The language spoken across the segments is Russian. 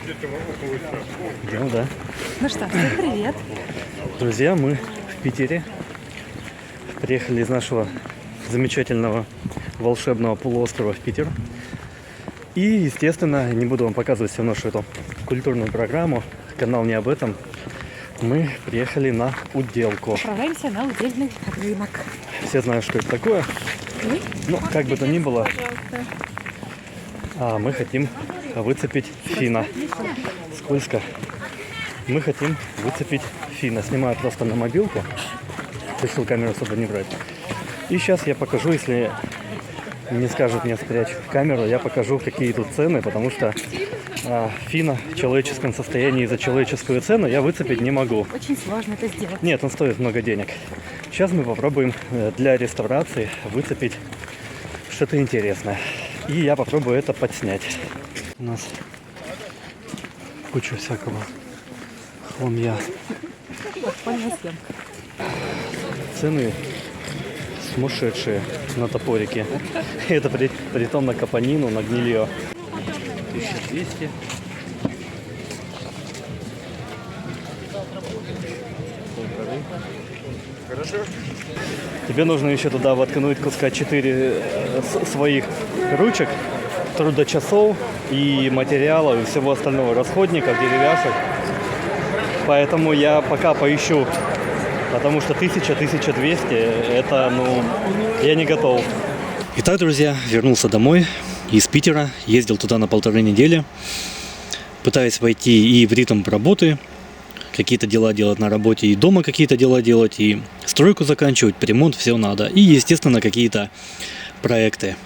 Идем, да. Ну что, всем привет. Друзья, мы в Питере. Приехали из нашего замечательного волшебного полуострова в Питер. И, естественно, не буду вам показывать всю нашу эту культурную программу. Канал не об этом. Мы приехали на уделку. Отправляемся на удельный рынок. Все знают, что это такое. Ну, как бы то ни было, мы хотим выцепить фина. Скользко. Мы хотим выцепить фина. Снимаю просто на мобилку. Решил камеру особо не брать. И сейчас я покажу, если не скажут мне спрячь камеру, я покажу, какие тут цены, потому что фина в человеческом состоянии за человеческую цену я выцепить не могу. Очень сложно это сделать. Нет, он стоит много денег. Сейчас мы попробуем для реставрации выцепить что-то интересное. И я попробую это подснять. У нас куча всякого хламья. Подпольная съемка. Цены сумасшедшие на топорике. Это при том на капонину, на гнилье. 1200. Хорошо. Тебе нужно еще туда воткнуть куска 4 своих ручек, трудочасов и материалов, и всего остального, расходников, деревяшек. Поэтому я пока поищу, потому что 1000-1200 это, я не готов. Итак, друзья, вернулся домой из Питера, ездил туда на 1,5 недели, пытаясь войти и в ритм работы, какие-то дела делать на работе, и дома какие-то дела делать, и стройку заканчивать, ремонт, все надо. И, естественно, какие-то проекты.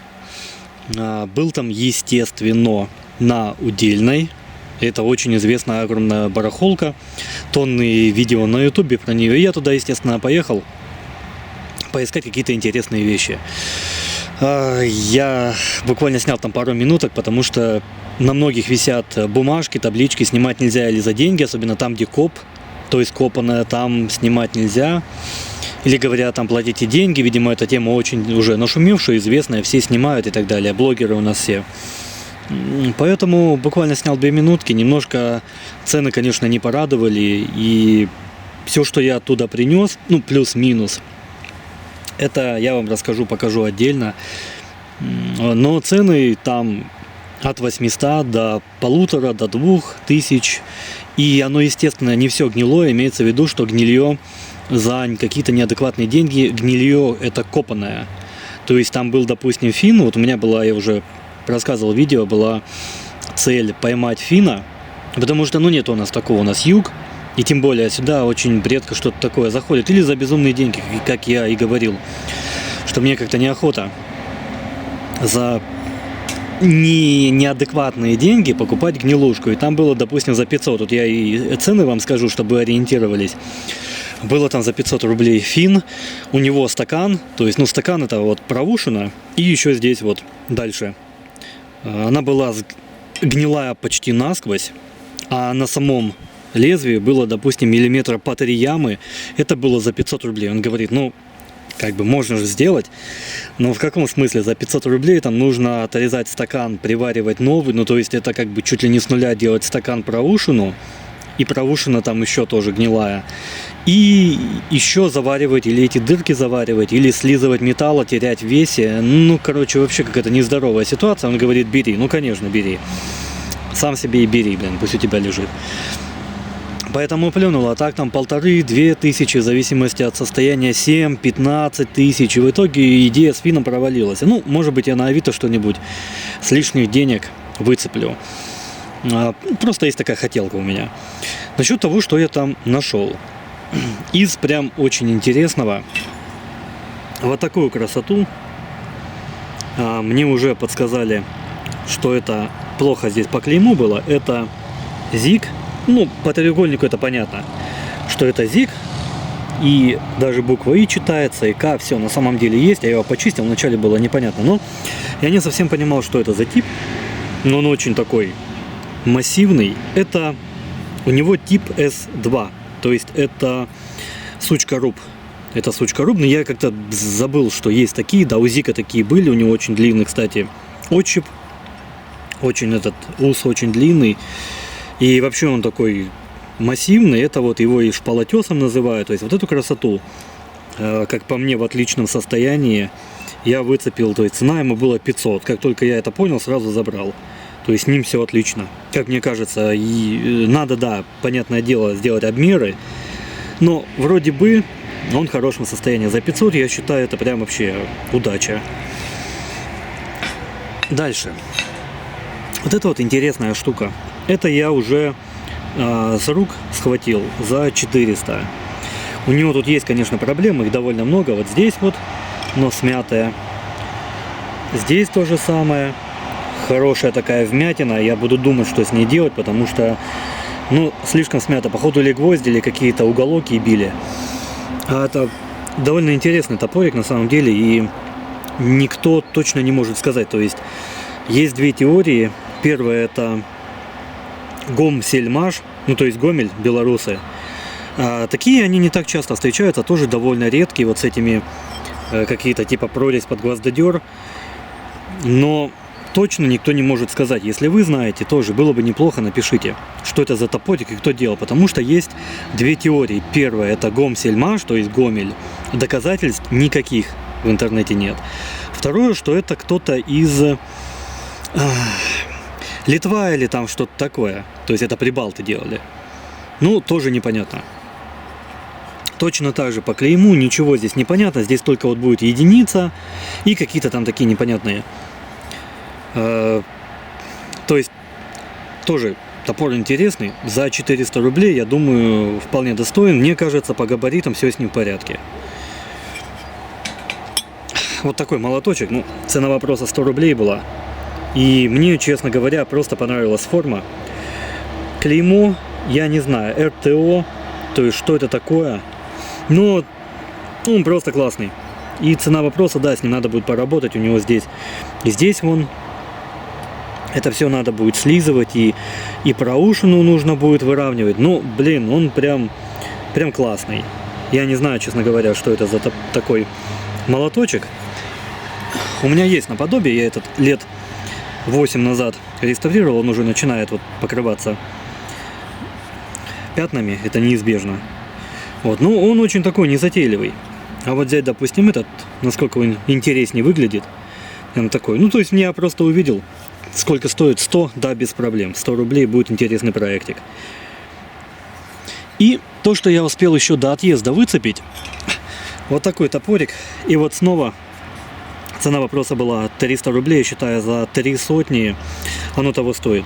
Был там, естественно, на Удельной. Это очень известная огромная барахолка. Тонны видео на ютубе про нее. И я туда, естественно, поехал поискать какие-то интересные вещи. Я буквально снял там пару минуток, потому что на многих висят бумажки, таблички, снимать нельзя или за деньги, особенно там, где коп, то есть копанное, там снимать нельзя. Или говорят, там платите деньги, видимо, эта тема очень уже нашумевшая, известная, все снимают и так далее, блогеры у нас все. Поэтому буквально снял 2 минутки, немножко цены, конечно, не порадовали, и все, что я оттуда принес, плюс-минус, это я вам расскажу, покажу отдельно. Но цены там от 800 до 1500, до 2000. И оно, естественно, не все гнилое. Имеется в виду, что гнилье за какие-то неадекватные деньги, гнилье это копанное. То есть там был, допустим, фин. Вот у меня была, я уже рассказывал в видео, была цель поймать фина. Потому что, нет у нас такого, у нас юг. И тем более сюда очень редко что-то такое заходит. Или за безумные деньги, как я и говорил. Что мне как-то неохота за неадекватные деньги покупать гнилушку. И там было, допустим, за 500. Вот я и цены вам скажу, чтобы ориентировались. Было там за 500 рублей фин. У него стакан. То есть, стакан это вот проушина. И еще здесь вот дальше. Она была гнилая почти насквозь. А на самом лезвие было, допустим, миллиметра по 3 ямы. Это было за 500 рублей. Он говорит, можно же сделать. Но в каком смысле? За 500 рублей там нужно отрезать стакан, приваривать новый. То есть это чуть ли не с нуля делать стакан проушину. И проушина там еще тоже гнилая. И еще заваривать, или эти дырки заваривать, или слизывать металл, терять в весе. Вообще какая-то нездоровая ситуация. Он говорит, бери. Конечно, бери. Сам себе и бери, пусть у тебя лежит. Поэтому плюнул, а так там 1500-2000, в зависимости от состояния 7-15 тысяч. И в итоге идея с фином провалилась. Может быть, я на Авито что-нибудь с лишних денег выцеплю. Просто есть такая хотелка у меня. Насчет того, что я там нашел. Из прям очень интересного. Вот такую красоту. Мне уже подсказали, что это плохо здесь по клейму было. Это ЗИГ. По треугольнику это понятно, что это ЗИГ. И даже буква И читается, и К, все на самом деле есть. Я его почистил, вначале было непонятно. Но я не совсем понимал, что это за тип. Но он очень такой массивный. Это у него тип S2. То есть это сучка-руб. Это сучка-руб. Но я как-то забыл, что есть такие. Да, у ЗИГа такие были. У него очень длинный, кстати, отщеп. Очень ус очень длинный. И вообще он такой массивный, это вот его и шпалотесом называют. То есть вот эту красоту, как по мне, в отличном состоянии я выцепил. То есть цена ему была 500. Как только я это понял, сразу забрал. То есть с ним все отлично. Как мне кажется, и надо, да, понятное дело, сделать обмеры. Но вроде бы он в хорошем состоянии. За 500, я считаю, это прям вообще удача. Дальше. Вот это вот интересная штука. Это я уже с рук схватил за 400. У него тут есть, конечно, проблемы, их довольно много. Вот здесь вот, но смятая. Здесь то же самое. Хорошая такая вмятина. Я буду думать, что с ней делать, потому что, ну, слишком смято. Походу, или гвозди, или какие-то уголоки били. А это довольно интересный топорик на самом деле, и никто точно не может сказать. То есть две теории. Первая — это Гомсельмаш, ну то есть Гомель, белорусы. Такие они не так часто встречаются, тоже довольно редкие, вот с этими какие-то типа прорезь под гвоздодер. Но точно никто не может сказать. Если вы знаете, тоже было бы неплохо, напишите, что это за топорик и кто делал. Потому что есть две теории. Первая — это Гомсельмаш, то есть Гомель. Доказательств никаких в интернете нет. Второе, что это кто-то из Литва или там что-то такое. То есть это прибалты делали. Ну, тоже непонятно. Точно так же по клейму ничего здесь не понятно. Здесь только вот будет единица и какие-то там такие непонятные. То есть тоже топор интересный. За 400 рублей, я думаю, вполне достоин. Мне кажется, по габаритам все с ним в порядке. Вот такой молоточек. Ну, цена вопроса 100 рублей была. И мне, честно говоря, просто понравилась форма. Клеймо, я не знаю, РТО, то есть что это такое. Но он просто классный. И цена вопроса, да, с ним надо будет поработать. У него здесь и здесь вон. Это все надо будет слизывать, и проушину нужно будет выравнивать. Ну, блин, он прям классный. Я не знаю, честно говоря, что это за такой молоточек. У меня есть наподобие, я этот лет 8 назад реставрировал, он уже начинает вот покрываться пятнами, это неизбежно. Вот, ну, он очень такой незатейливый. А вот взять, допустим, этот, насколько он интереснее выглядит, он такой, ну, то есть я просто увидел, сколько стоит 100, да, без проблем. 100 рублей будет интересный проектик. И то, что я успел еще до отъезда выцепить, вот такой топорик. И вот снова цена вопроса была 300 рублей, считая за 3 сотни, оно того стоит.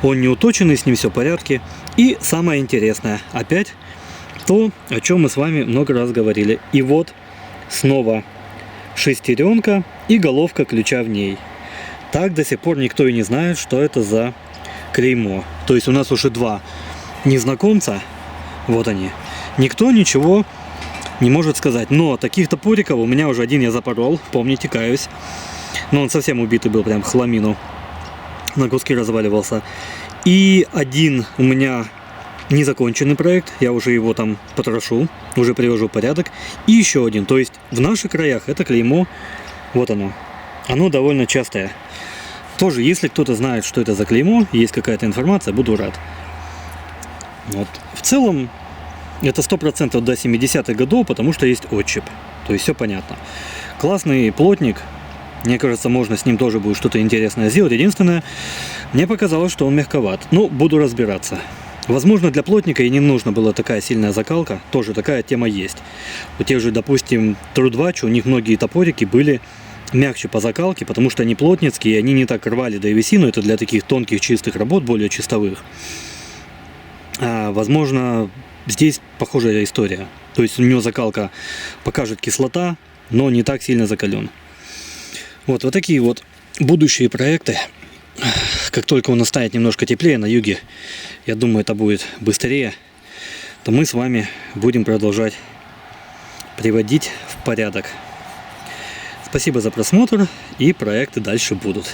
Он не уточенный, с ним все в порядке. И самое интересное, опять то, о чем мы с вами много раз говорили. И вот снова шестеренка и головка ключа в ней. Так до сих пор никто и не знает, что это за клеймо. То есть у нас уже два незнакомца, вот они. Никто ничего не может сказать. Но таких топориков у меня уже один я запорол, помните, каюсь. Но он совсем убитый был, прям в хламину. На куски разваливался. И один у меня незаконченный проект, я уже его там потрошу, уже привожу в порядок. И еще один, то есть в наших краях это клеймо, вот оно довольно частое. Тоже, если кто-то знает, что это за клеймо, есть какая-то информация, буду рад. Вот. В целом, это 100% до 70-х годов, потому что есть отчеп. То есть все понятно. Классный плотник. Мне кажется, можно с ним тоже будет что-то интересное сделать. Единственное, мне показалось, что он мягковат. Ну, буду разбираться. Возможно, для плотника и не нужна была такая сильная закалка. Тоже такая тема есть. У тех же, допустим, Трудвач, у них многие топорики были мягче по закалке, потому что они плотницкие, и они не так рвали древесину. Это для таких тонких, чистых работ, более чистовых. Возможно, здесь похожая история. То есть у него закалка покажет кислота, но не так сильно закален. Вот такие вот будущие проекты. Как только у нас станет немножко теплее на юге, я думаю, это будет быстрее, то мы с вами будем продолжать приводить в порядок. Спасибо за просмотр, и проекты дальше будут.